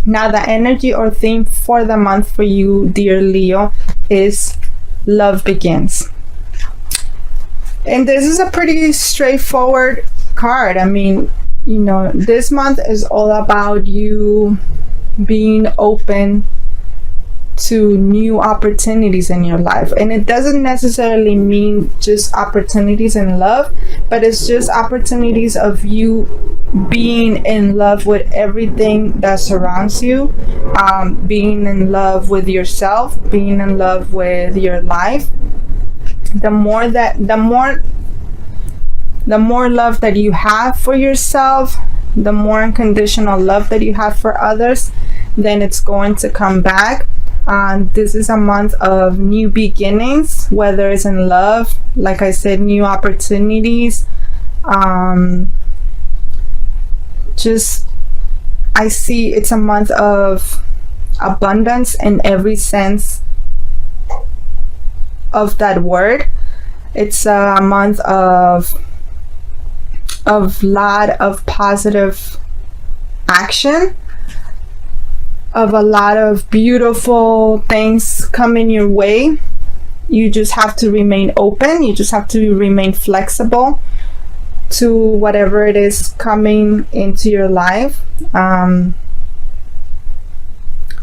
Now, the energy or theme for the month for you, dear Leo, is love begins. And this is a pretty straightforward card. I mean, this month is all about you being open to new opportunities in your life. And it doesn't necessarily mean just opportunities in love, but it's just opportunities of you being in love with everything that surrounds you, being in love with yourself, being in love with your life. The more love that you have for yourself, the more unconditional love that you have for others, then it's going to come back. This is a month of new beginnings, whether it's in love, like I said, new opportunities. I see it's a month of abundance in every sense of that word. It's a month of lot of positive action, of a lot of beautiful things coming your way. You just have to remain open. You just have to remain flexible to whatever it is coming into your life.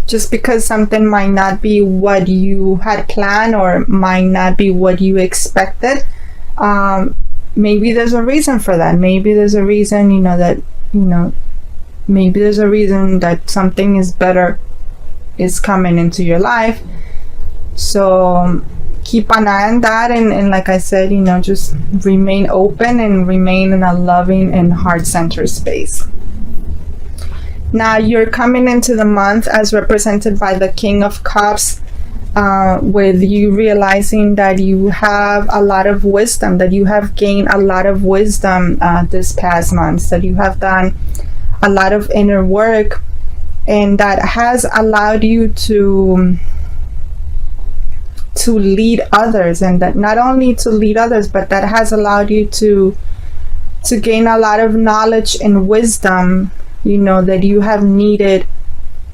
Just because something might not be what you had planned or might not be what you expected, maybe there's a reason for that. Maybe there's a reason, maybe there's a reason that something is better is coming into your life. So keep an eye on that, and like I said, just remain open and remain in a loving and heart-centered space. Now you're coming into the month as represented by the King of Cups, with you realizing that you have a lot of wisdom, that you have gained a lot of wisdom this past month, that you have done a lot of inner work, and that has allowed you to lead others, and that not only to lead others, but that has allowed you to gain a lot of knowledge and wisdom, that you have needed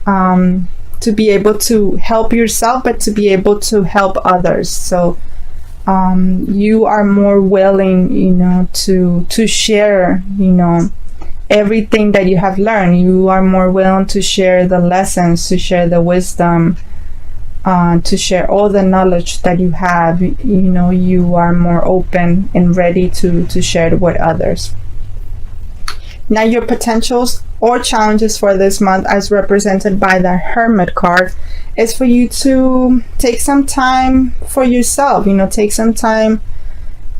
to be able to help yourself, but to be able to help others. So you are more willing, to share, everything that you have learned. You are more willing to share the lessons, to share the wisdom, to share all the knowledge that you have. You are more open and ready to share it with others. Now your potentials or challenges for this month, as represented by the Hermit card, is for you to take some time for yourself. Take some time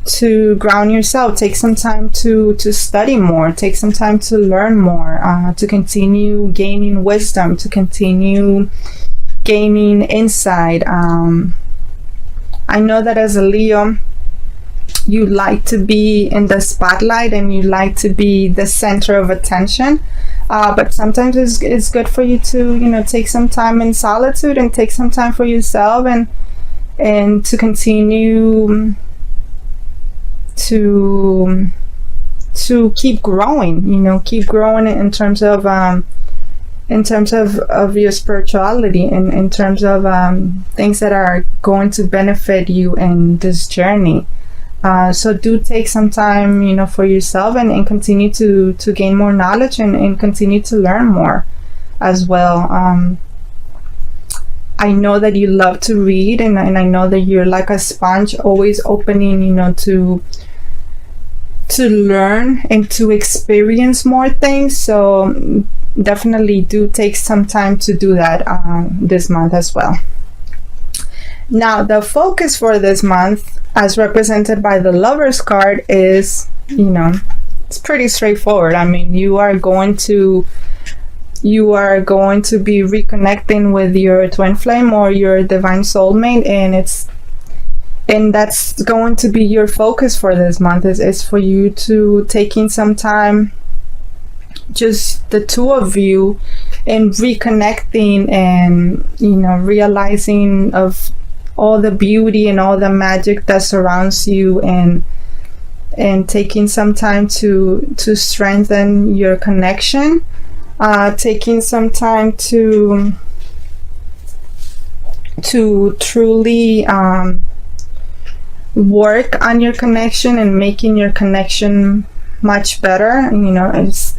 to ground yourself, take some time to study more, take some time to learn more, to continue gaining wisdom, to continue gaining insight. I know that as a Leo, you like to be in the spotlight and you like to be the center of attention, but sometimes it's good for you to take some time in solitude and take some time for yourself, and to continue to keep growing, keep growing in terms of your spirituality, and in terms of things that are going to benefit you in this journey. So do take some time, for yourself, and continue to gain more knowledge, and continue to learn more as well. I know that you love to read, and I know that you're like a sponge, always opening, to learn and to experience more things. So definitely do take some time to do that this month as well. Now the focus for this month, as represented by the Lovers card, is, it's pretty straightforward. I mean, you are going to be reconnecting with your twin flame or your divine soulmate, and that's going to be your focus for this month, is for you to taking some time, just the two of you, and reconnecting, and realizing of all the beauty and all the magic that surrounds you, and taking some time to strengthen your connection, taking some time to truly work on your connection and making your connection much better.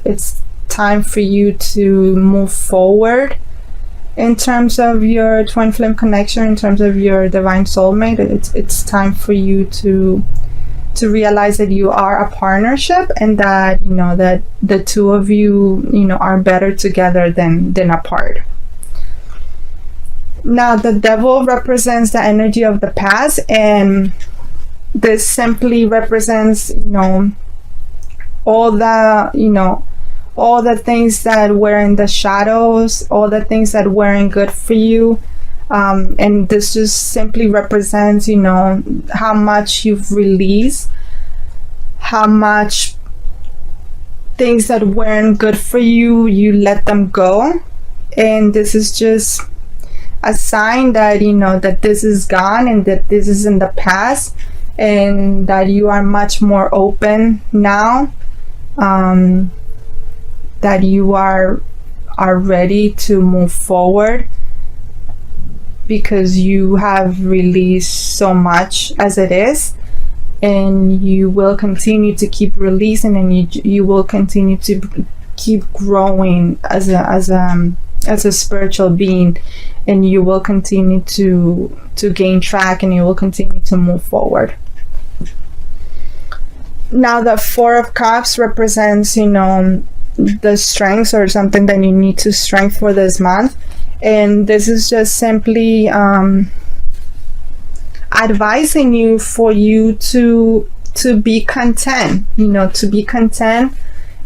It's time for you to move forward in terms of your twin flame connection, in terms of your divine soulmate. It's time for you to realize that you are a partnership, and that that the two of you are better together than apart. Now, the devil represents the energy of the past, and this simply represents all the things that were in the shadows, all the things that weren't good for you. And this just simply represents how much you've released, how much things that weren't good for you, you let them go. And this is just a sign that that this is gone, and that this is in the past, and that you are much more open now, that you are ready to move forward, because you have released so much as it is, and you will continue to keep releasing, and you will continue to keep growing as a spiritual being, and you will continue to gain track, and you will continue to move forward. Now, the Four of Cups represents the strengths, or something that you need to strengthen for this month. And this is just simply advising you for you to be content, to be content,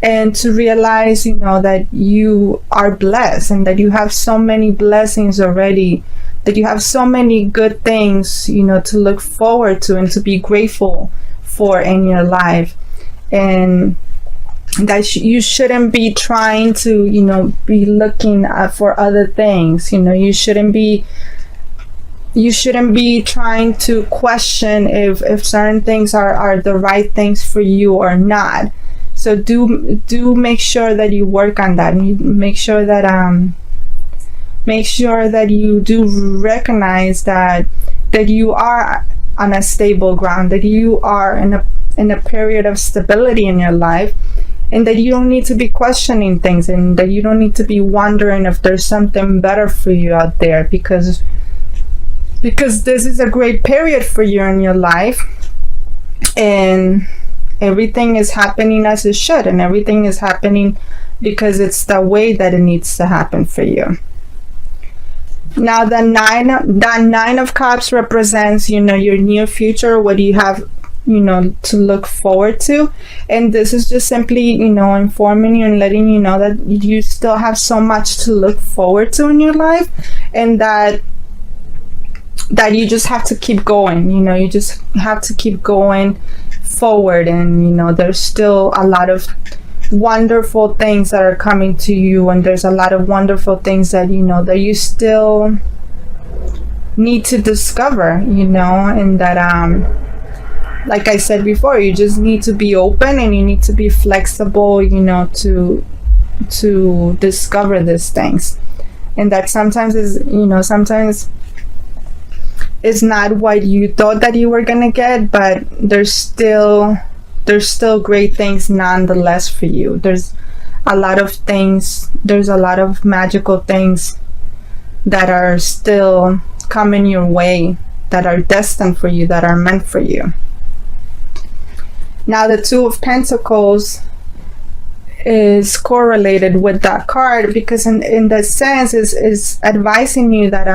and to realize that you are blessed, and that you have so many blessings already, that you have so many good things to look forward to and to be grateful for in your life. And that you shouldn't be trying to be looking for other things. You shouldn't be trying to question if certain things are the right things for you or not. So do make sure that you work on that, and you make sure that you do recognize that you are on a stable ground, that you are in a period of stability in your life, and that you don't need to be questioning things, and that you don't need to be wondering if there's something better for you out there, because this is a great period for you in your life, and everything is happening as it should, and everything is happening because it's the way that it needs to happen for you. Now, the nine of cups represents your near future. What do you have to look forward to? And this is just simply informing you and letting you know that you still have so much to look forward to in your life, and that you just have to keep going. You just have to keep going forward, and there's still a lot of wonderful things that are coming to you, and there's a lot of wonderful things that that you still need to discover, and that like I said before, you just need to be open, and you need to be flexible, to discover these things. And that sometimes sometimes it's not what you thought that you were gonna get, but there's still great things nonetheless for you. There's a lot of things, there's a lot of magical things that are still coming your way, that are destined for you, that are meant for you. Now, the Two of Pentacles is correlated with that card, because in that sense is advising you that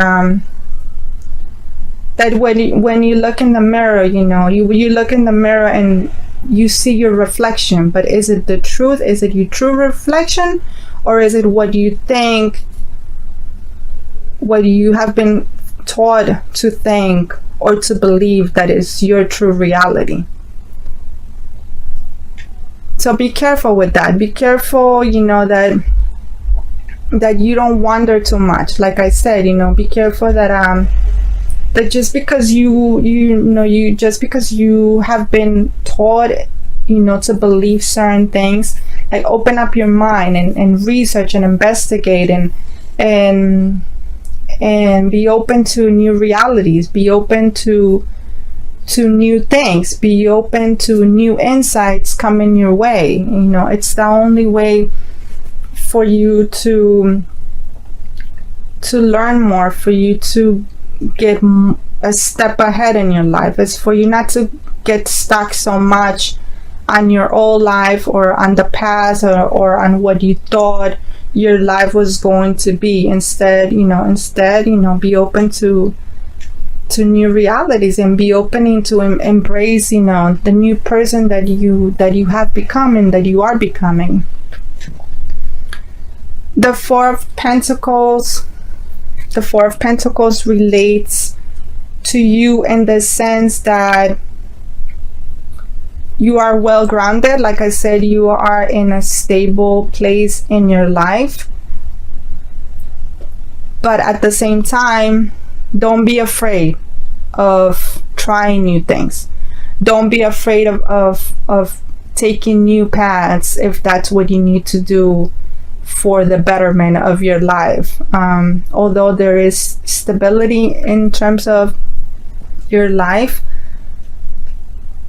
that when you look in the mirror, you look in the mirror and you see your reflection, but is it the truth? Is it your true reflection, or is it what you think, what you have been taught to think or to believe that is your true reality? So be careful with that. Be careful, that you don't wonder too much. Like I said, be careful that just because just because you have been taught, to believe certain things, like open up your mind and research and investigate and be open to new realities, be open to new things, be open to new insights coming your way. It's the only way for you to learn more, for you to get a step ahead in your life. It's for you not to get stuck so much on your old life or on the past or on what you thought your life was going to be. Instead, be open to new realities and be open to embrace, the new person that you have become and that you are becoming. The Four of Pentacles relates to you in the sense that you are well grounded. Like I said, you are in a stable place in your life. But at the same time, don't be afraid of trying new things. Don't be afraid of taking new paths if that's what you need to do for the betterment of your life. Although there is stability in terms of your life,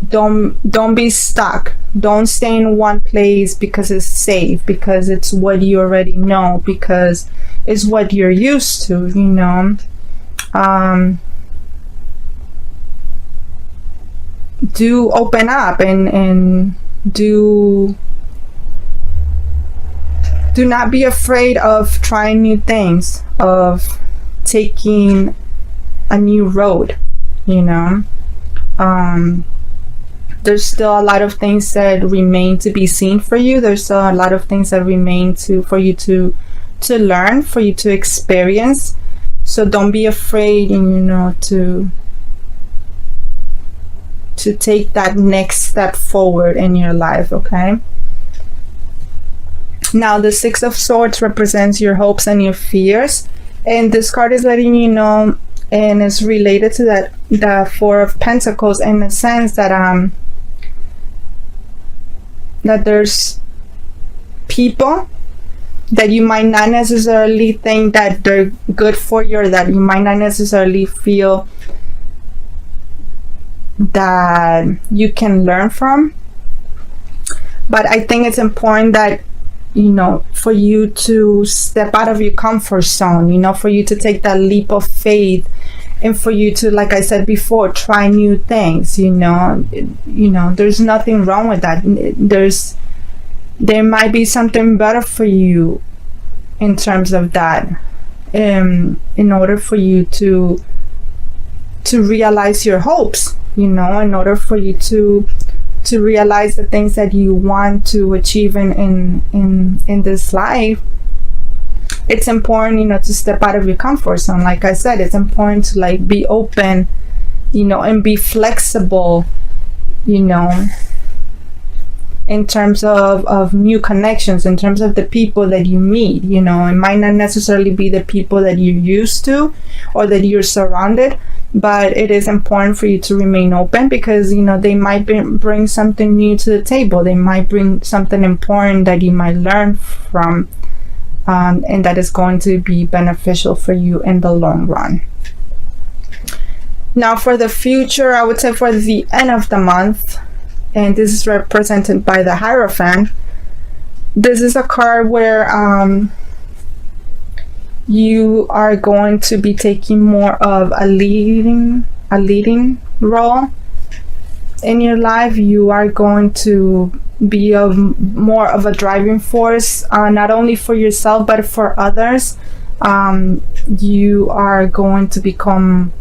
don't be stuck. Don't stay in one place because it's safe, because it's what you already know, because it's what you're used to. Do open up and do not be afraid of trying new things, of taking a new road. There's still a lot of things that remain to be seen for you. There's still a lot of things that remain for you to learn, for you to experience. So don't be afraid, to take that next step forward in your life, okay? Now, the Six of Swords represents your hopes and your fears. And this card is letting you know, and it's related to the Four of Pentacles, in the sense that that there's people that you might not necessarily think that they're good for you, or that you might not necessarily feel that you can learn from. But I think it's important that, for you to step out of your comfort zone, for you to take that leap of faith, and for you to, like I said before, try new things. There's nothing wrong with that. There might be something better for you in terms of that, in order for you to realize your hopes, in order for you to realize the things that you want to achieve in this life. It's important, to step out of your comfort zone. Like I said, it's important to be open, and be flexible, in terms of new connections, in terms of the people that you meet. It might not necessarily be the people that you're used to or that you're surrounded, but it is important for you to remain open, because they might bring something new to the table. They might bring something important that you might learn from, and that is going to be beneficial for you in the long run. Now, for the future, I would say for the end of the month, and this is represented by the Hierophant. This is a card where you are going to be taking more of a leading role in your life. You are going to be more of a driving force, not only for yourself but for others. You are going to become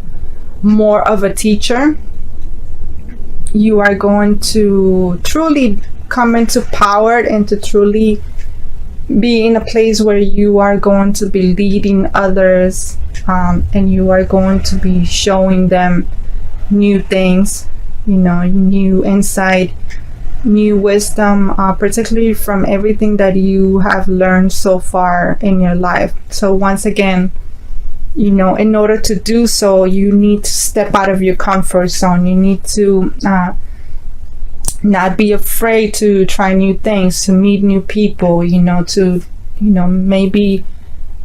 more of a teacher. You are going to truly come into power and to truly be in a place where you are going to be leading others, and you are going to be showing them new things, new insight, new wisdom, particularly from everything that you have learned so far in your life. So once again, in order to do so, you need to step out of your comfort zone. You need to not be afraid to try new things, to meet new people, to maybe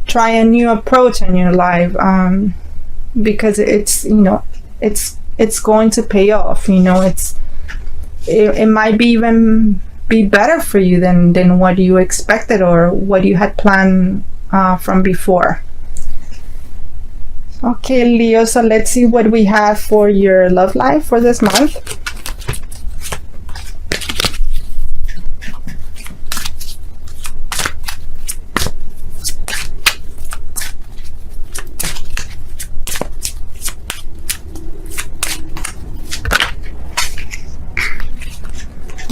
try a new approach in your life, because it's going to pay off. It might be even be better for you than what you expected or what you had planned from before. Okay, Leo, so let's see what we have for your love life for this month.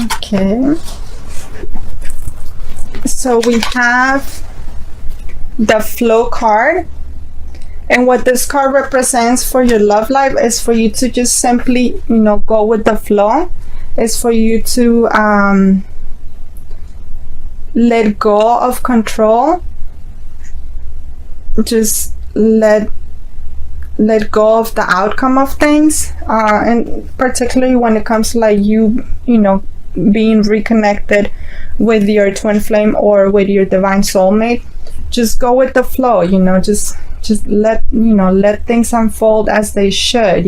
Okay, so we have the Flow card, and what this card represents for your love life is for you to just simply go with the flow. It's for you to let go of control. Just let go of the outcome of things, and particularly when it comes to like you being reconnected with your twin flame or with your divine soulmate. Just go with the flow, just let things unfold as they should.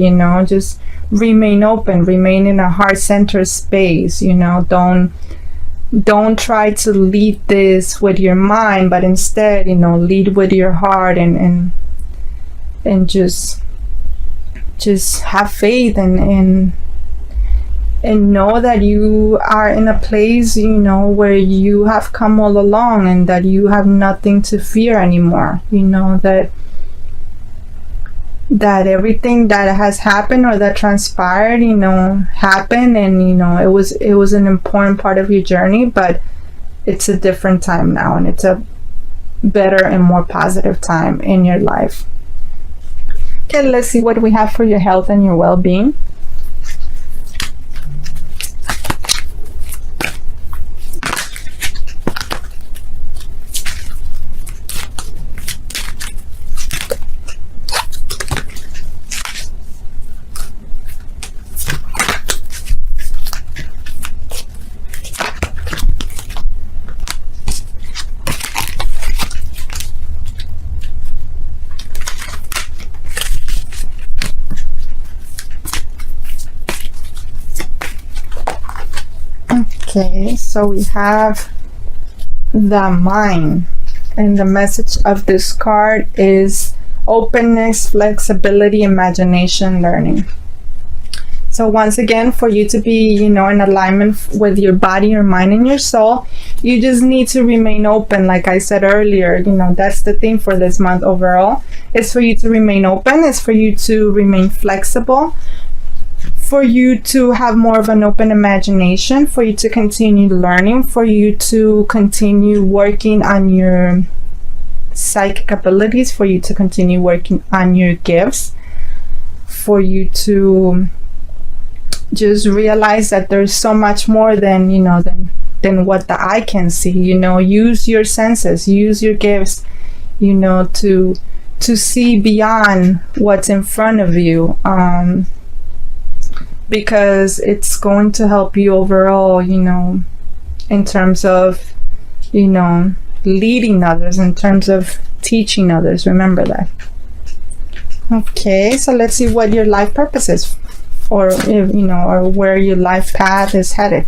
Just remain open, remain in a heart-centered space. Don't try to lead this with your mind, but instead lead with your heart, and just have faith and know that you are in a place where you have come all along, and that you have nothing to fear anymore. That everything that has happened or that transpired happened, and it was an important part of your journey, but it's a different time now, and it's a better and more positive time in your life. Okay, let's see what we have for your health and your well-being. Okay, so we have the mind, and the message of this card is openness, flexibility, imagination, learning. So once again, for you to be in alignment with your body, your mind, and your soul, you just need to remain open. Like I said earlier, that's the theme for this month overall. It's for you to remain open. It's for you to remain flexible, for you to have more of an open imagination, for you to continue learning, for you to continue working on your psychic abilities, for you to continue working on your gifts, for you to just realize that there's so much more than what the eye can see. Use your senses, use your gifts, to see beyond what's in front of you, because it's going to help you overall, in terms of, leading others, in terms of teaching others. Remember that. Okay, so let's see what your life purpose is, or or where your life path is headed.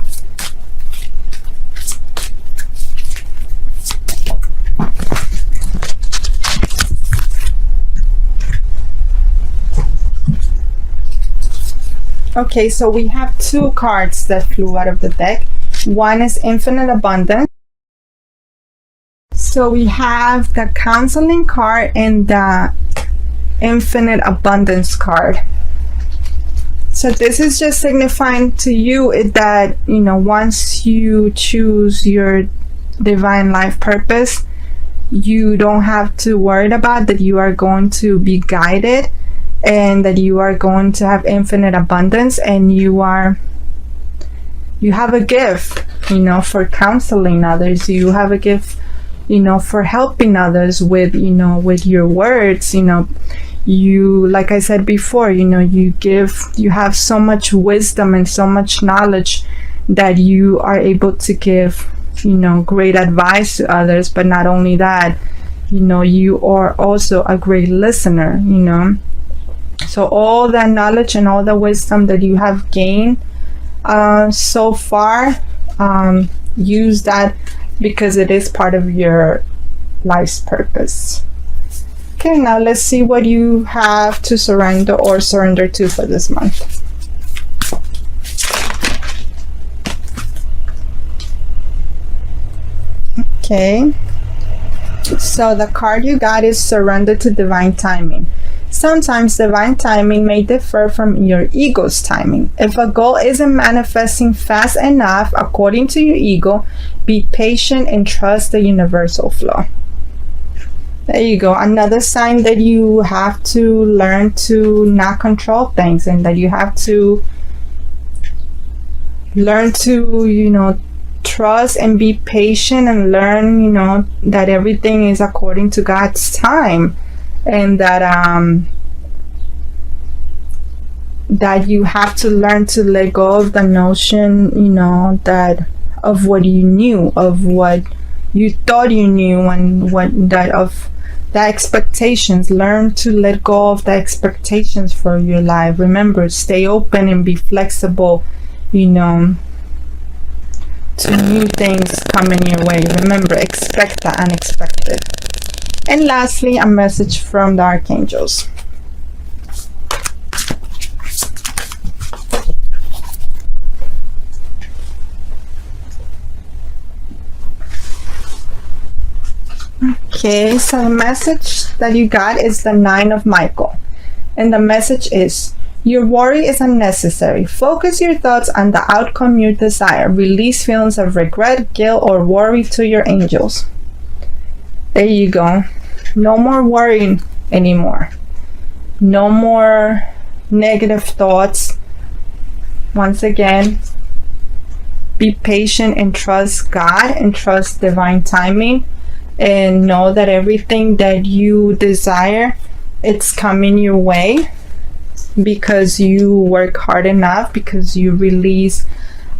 Okay, so we have two cards that flew out of the deck. One is Infinite Abundance. So we have the Counseling card and the Infinite Abundance card. So this is just signifying to you that, once you choose your divine life purpose, you don't have to worry about that. You are going to be guided, and that you are going to have infinite abundance, and you have a gift, for counseling others. You have a gift, for helping others with, with your words. You, like I said before, you have so much wisdom and so much knowledge that you are able to give, great advice to others. But not only that, you are also a great listener. So all that knowledge and all the wisdom that you have gained so far, use that, because it is part of your life's purpose. Okay, now let's see what you have to surrender or surrender to for this month. Okay, so the card you got is surrender to divine timing. Sometimes divine timing may differ from your ego's timing. If a goal isn't manifesting fast enough according to your ego, be patient and trust the universal flow. There you go. Another sign that you have to learn to not control things, and that you have to learn to, trust and be patient, and learn, that everything is according to God's time. And that you have to learn to let go of the notion, that of what you knew, of what you thought you knew, and of the expectations. Learn to let go of the expectations for your life. Remember, stay open and be flexible, to new things coming your way. Remember, expect the unexpected. And lastly, a message from the archangels. Okay, so the message that you got is the 9 of Michael. And the message is, your worry is unnecessary. Focus your thoughts on the outcome you desire. Release feelings of regret, guilt, or worry to your angels. There you go. No more worrying anymore. No more negative thoughts. Once again, be patient and trust God and trust divine timing, and know that everything that you desire, it's coming your way, because you work hard enough, because you release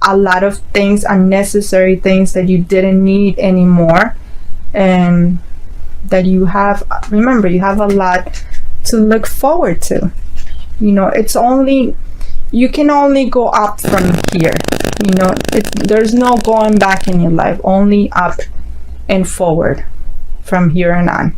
a lot of things, unnecessary things that you didn't need anymore. And that you have, remember, you have a lot to look forward to. You can only go up from here. There's no going back in your life, only up and forward from here on on.